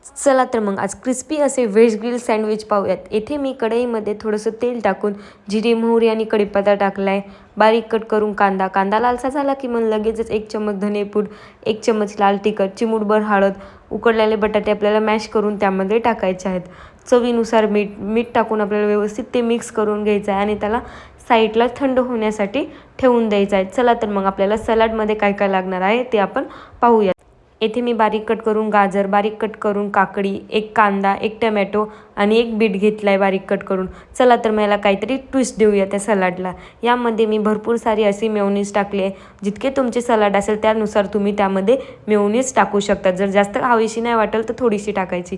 चला तर मग आज क्रिस्पी असे व्हेज ग्रिल सँडविच पाहूयात। येथे मी कढईमध्ये थोडंसं तेल टाकून जिरे मोहरी आणि कढीपत्ता टाकला आहे। बारीक कट करून कांदा लालसा झाला की मग लगेचच 1 चम्मच धनेपूड, 1 चम्मच लाल तिखट, चिमूटभर हळद, उकडलेले बटाटे आपल्याला मॅश करून त्यामध्ये टाकायचे आहेत। चवीनुसार मीठ टाकून आपल्याला व्यवस्थित ते मिक्स करून घ्यायचं आहे आणि त्याला साईडला थंड होण्यासाठी ठेवून द्यायचं आहे। चला तर मग आपल्याला सलाडमध्ये काय काय लागणार आहे ते आपण पाहूया। येथे मी बारीक कट करून गाजर, बारीक कट करून काकडी, 1 कांदा, 1 टोमॅटो आणि 1 बीट घेतला आहे बारीक कट करून। चला तर मला काहीतरी ट्विस्ट देऊया त्या सलाडला। यामध्ये मी भरपूर सारी अशी मेयोनीज टाकली आहे। जितके तुमचे सलाड असेल त्यानुसार तुम्ही त्यामध्ये मेयोनीज टाकू शकता। जर जास्त हवीशी नाही वाटेल तर थोडीशी टाकायची।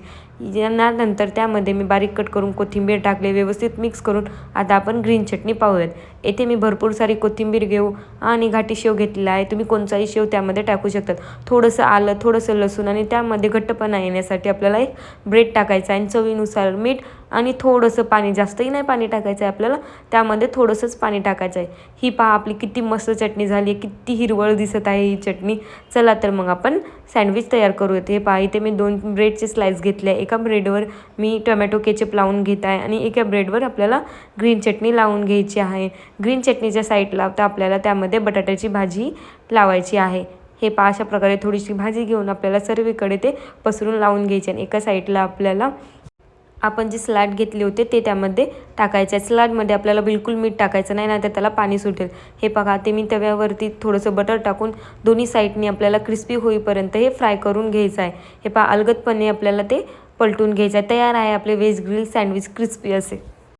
यानंतर त्यामध्ये मी बारीक कट करून कोथिंबीर टाकली, व्यवस्थित मिक्स करून आता आपण ग्रीन चटणी पाहूयात। येथे मी भरपूर सारी कोथिंबीर घेऊ आणि घाटी शेव घेतलेला आहे। तुम्ही कोणताही शेव त्यामध्ये टाकू शकतात। थोडंसं आलं, थोडंसं लसूण आणि त्यामध्ये घट्टपणा येण्यासाठी आपल्याला एक ब्रेड टाकायचा आहे आणि चवीनुसार मीठ आणि थोडंसं पाणी, जास्तही नाही पाणी टाकायचं आहे आपल्याला, त्यामध्ये थोडंसंच पाणी टाकायचं आहे। ही पहा आपली किती मस्त चटणी झाली आहे, किती हिरवळ दिसत आहे ही चटणी। चला तर मग आपण सँडविच तयार करूयात। हे पहा इथे मी 2 ब्रेडचे स्लाइस घेतले आहे। एका ब्रेडवर मी टोमॅटो केचप लावून घेत आहे आणि एका ब्रेडवर आपल्याला ग्रीन चटणी लावून घ्यायची आहे। ग्रीन चटणीच्या साईडला तर आपल्याला त्यामध्ये बटाट्याची भाजी लावायची आहे। हे पहा अशा प्रकारे थोडीशी भाजी घेऊन आपल्याला सर्वीकडे ते पसरून लावून घ्यायचे आणि एका साईडला आपल्याला आपण जे सलाड घेतले होते ते त्यामध्ये टाकायचे आहे। सलाडमध्ये आपल्याला बिलकुल मीठ टाकायचं नाही, नाहीतर त्याला पाणी सुटेल। हे बघा ते मी तव्यावरती थोडंसं बटर टाकून दोन्ही साईडनी आपल्याला क्रिस्पी होईपर्यंत हे फ्राय करून घ्यायचं आहे। हे पहा अलगदपणे आपल्याला ते पलटून घ्यायचं आहे। तयार आहे आपले व्हेज ग्रिल सँडविच क्रिस्पी असे।